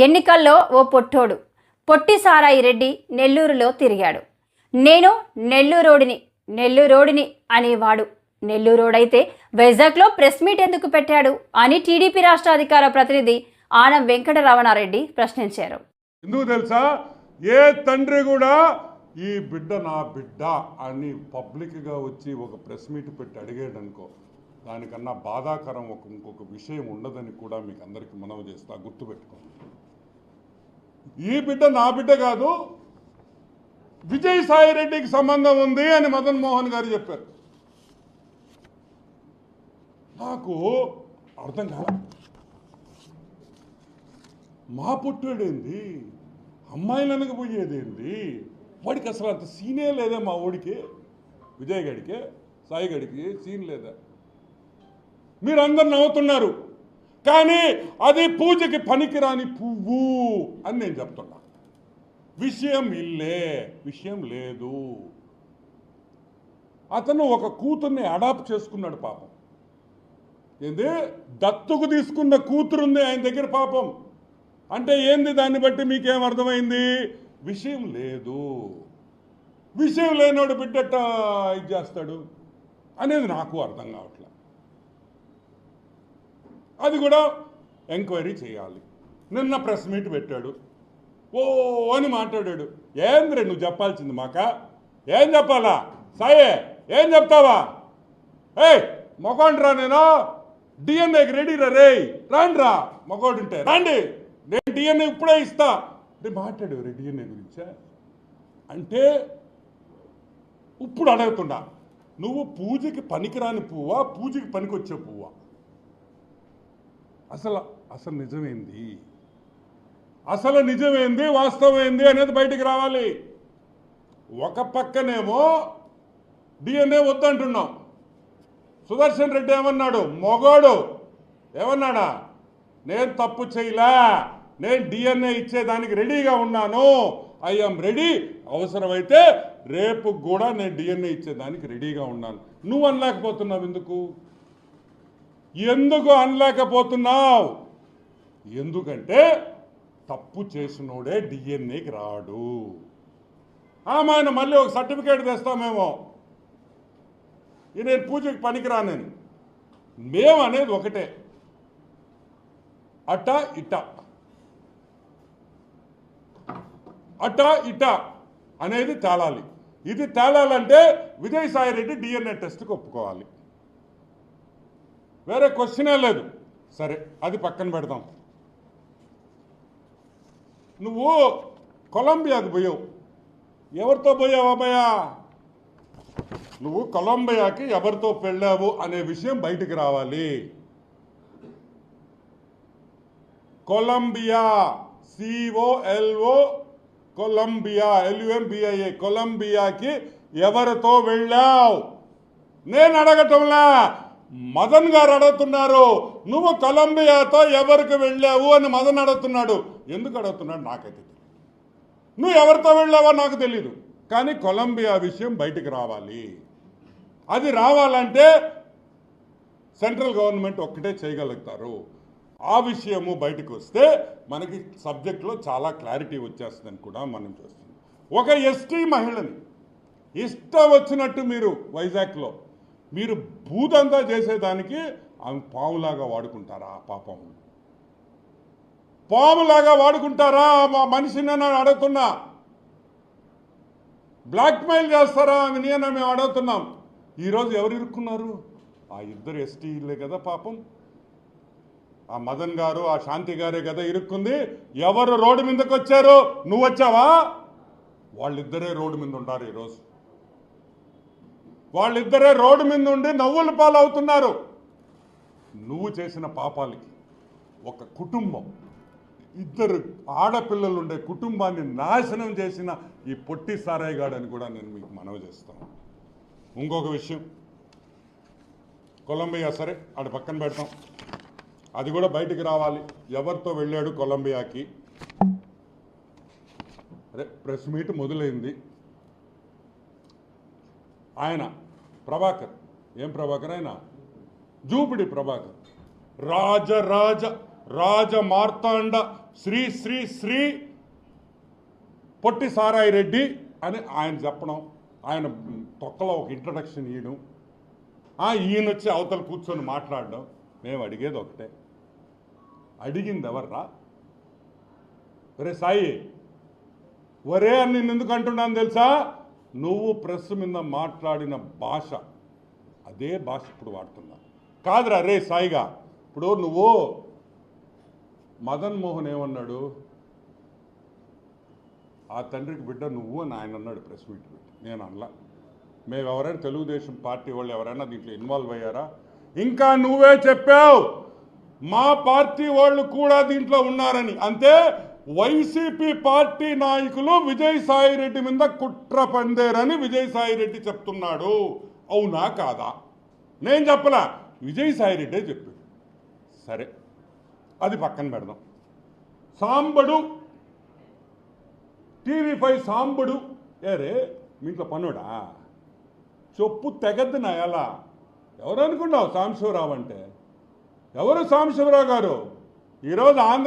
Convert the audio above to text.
ఎన్నికల్లో ఓ పొట్టోడు పొట్టి సారాయి రెడ్డి నెల్లూరులో తిరిగాడు. నేను నెల్లూరోడిని అనేవాడు నెల్లూరోడైతే వైజాగ్లో ప్రెస్ మీట్ ఎందుకు పెట్టాడు అని టీడీపీ రాష్ట్ర అధికార ప్రతినిధి ఆనం వెంకటరమణారెడ్డి ప్రశ్నించారు. ఎందుకు తెలుసా, ఏ తండ్రి కూడా ఈ బిడ్డ నా బిడ్డ అని పబ్లిక్గా వచ్చి ఒక ప్రెస్ మీట్ పెట్టి అడిగాడు అనుకో, దానికన్నా బాధాకరం ఇంకొక విషయం ఉండదని కూడా మీకు అందరికీ మనవి చేస్తా, గుర్తుపెట్టుకోండి. ఈ బిడ్డ నా బిడ్డ కాదు, విజయసాయి రెడ్డికి సంబంధం ఉంది అని మదన్ మోహన్ గారు చెప్పారు. నాకు అర్థం కాల, మా పుట్టాడేంది, అమ్మాయిలు అనకపోయేదేంది, వాడికి అసలు అంత సీనే లేదా, మా ఊడికి విజయ్ గడికి సాయి గడికి సీన్ లేదా. మీరందరు నవ్వుతున్నారు, కానీ అది పూజకి పనికిరాని పువ్వు అని నేను చెప్తున్నా. విషయం ఇల్లే, విషయం లేదు. అతను ఒక కూతుర్ని అడాప్ట్ చేసుకున్నాడు పాపం. ఏంది, దత్తుకు తీసుకున్న కూతురుంది ఆయన దగ్గర పాపం. అంటే ఏంది, దాన్ని బట్టి మీకేం అర్థమైంది? విషయం లేదు. విషయం లేనోడు బిడ్డట ఇది చేస్తాడు అనేది నాకు అర్థం కావట్లేదు. అది కూడా ఎంక్వైరీ చేయాలి. నిన్న ప్రెస్ మీట్ పెట్టాడు, ఓ అని మాట్లాడాడు. ఏంద్రే నువ్వు చెప్పాల్సింది మాక? ఏం చెప్పాలా సాయే, ఏం చెప్తావా? ఏయ్ మొగోండ్రా, నేను డిఎన్ఏకి రెడీ రా, రే రాండ్రా, మొగోడుంటే రండి, నేను డిఎన్ఏ ఇప్పుడే ఇస్తా అంటే మాట్లాడు డిఎన్ఏ గురించా. అంటే ఇప్పుడు అడుగుతున్నా, నువ్వు పూజకి పనికిరాని పువ్వా, పూజకి పనికొచ్చే పువ్వా? అసలు నిజమేంది, అసలు నిజమేంది, వాస్తవం ఏంది అనేది బయటికి రావాలి. ఒక పక్కనేమో డిఎన్ఏ వద్దంటున్నాం. సుదర్శన్ రెడ్డి ఏమన్నాడు, మొగోడు ఏమన్నాడా, నేను తప్పు చేయలే, నేను డిఎన్ఏ ఇచ్చేదానికి రెడీగా ఉన్నాను, ఐఎమ్ రెడీ, అవసరమైతే రేపు కూడా నేను డిఎన్ఏ ఇచ్చేదానికి రెడీగా ఉన్నాను. నువ్వు అనలేకపోతున్నావు ఎందుకు? ఎందుకు అనలేకపోతున్నావు? ఎందుకంటే తప్పు చేసినోడే డిఎన్ఏకి రాడు. ఆయన మళ్ళీ ఒక సర్టిఫికేట్ తెస్తామేమో, నేను పూజకి పనికిరానని. మేము అనేది ఒకటే, అట ఇట అట ఇట అనేది తేలాలి. ఇది తేలాలంటే విజయసాయి రెడ్డి డిఎన్ఏ టెస్ట్కి ఒప్పుకోవాలి, వేరే క్వశ్చనే లేదు. సరే, అది పక్కన పెడదాం. నువ్వు కొలంబియాకు పోయావు, ఎవరితో పోయావు అబ్బాయా? నువ్వు కొలంబియాకి ఎవరితో వెళ్ళావు అనే విషయం బయటికి రావాలి. కొలంబియా, COLO కొలంబియా, LUMBIA, కొలంబియాకి ఎవరితో వెళ్ళావు? నేను అడగటంలా, మదన్ గారు అడుగుతున్నారు. నువ్వు కొలంబియాతో ఎవరికి వెళ్ళావు అని మదన్ అడుగుతున్నాడు. ఎందుకు అడుగుతున్నాడు నాకైతే తెలియదు. నువ్వు ఎవరితో వెళ్ళావో నాకు తెలీదు, కానీ కొలంబియా విషయం బయటికి రావాలి. అది రావాలంటే సెంట్రల్ గవర్నమెంట్ ఒక్కటే చేయగలుగుతారు. ఆ విషయము బయటకు వస్తే మనకి సబ్జెక్ట్లో చాలా క్లారిటీ వచ్చేస్తుందని కూడా మనం చూస్తున్నాం. ఒక ఎస్టీ మహిళని ఇష్టం వచ్చినట్టు మీరు వైజాగ్లో మీరు భూతంతా చేసేదానికి ఆమె పాములాగా వాడుకుంటారా? పాపం, పాములాగా వాడుకుంటారా మా మనిషిని అని అడుగుతున్నా. బ్లాక్మెయిల్ చేస్తారా ఆమెని అని మేము అడుగుతున్నాం. ఈరోజు ఎవరు ఇరుక్కున్నారు? ఆ ఇద్దరు ఎస్టీలే కదా పాపం. ఆ మదన్ గారు, ఆ శాంతి గారే కదా ఇరుక్కుంది. ఎవరు రోడ్డు మీదకి వచ్చారు? నువ్వు వచ్చావా? వాళ్ళిద్దరే రోడ్డు మీద ఉన్నారు ఈరోజు. వాళ్ళిద్దరే రోడ్డు మీద ఉండి నవ్వుల పాలవుతున్నారు. నువ్వు చేసిన పాపాలకి ఒక కుటుంబం, ఇద్దరు ఆడపిల్లలు ఉండే కుటుంబాన్ని నాశనం చేసిన ఈ పొట్టి సారాయి గాడని కూడా నేను మీకు మనవి చేస్తాను. ఇంకొక విషయం, కొలంబియా సరే ఆడ పక్కన పెడతాం, అది కూడా బయటికి రావాలి. ఎవరితో వెళ్ళాడు కొలంబియాకి? అరే ప్రెస్ మీట్ మొదలైంది. ఆయన ప్రభాకర్, ఏం ప్రభాకర్, ఆయన జూపిడి ప్రభాకర్, రాజ మార్తాండ శ్రీ శ్రీ శ్రీ పొట్టి సారాయి రెడ్డి అని ఆయన చెప్పడం, ఆయన తొక్కలో ఒక ఇంట్రడక్షన్ ఇవ్వడం, ఈయన వచ్చి అవతల కూర్చొని మాట్లాడడం. మేము అడిగేది ఒకటే, అడిగింది ఎవర్రా? ఒరే సాయి, ఒరే అని నేను ఎందుకు అంటున్నాను తెలుసా? నువ్వు ప్రెస్ మీద మాట్లాడిన భాష అదే భాష ఇప్పుడు వాడుతున్నా. కాదురా రే సాయిగా, ఇప్పుడు నువ్వు మదన్ మోహన్ ఏమన్నాడు? ఆ తండ్రికి బిడ్డ నువ్వు అని ఆయన అన్నాడు ప్రెస్ మీట్ పెట్టి. నేను అనలా. మేము ఎవరైనా తెలుగుదేశం పార్టీ వాళ్ళు ఎవరైనా దీంట్లో ఇన్వాల్వ్ అయ్యారా? ఇంకా నువ్వే చెప్పావు మా పార్టీ వాళ్ళు కూడా దీంట్లో ఉన్నారని. అంతే, వైసీపీ పార్టీ నాయకులు విజయసాయిరెడ్డి మీద కుట్ర పందేరని విజయసాయిరెడ్డి చెప్తున్నాడు. అవునా కాదా? నేను చెప్పలా, విజయసాయిరెడ్డే చెప్పాడు. సరే, అది పక్కన పెడదాం. సాంబడు, టీవీ5 సాంబడు ఏరే మీ ఇంట్లో పనుడా? చెప్పు తెగద్దు నా ఎలా. ఎవరు అనుకున్నావు సాంబశివరావు అంటే? ఎవరు సాంబశివరావు గారు? ఈరోజు ఆంధ్ర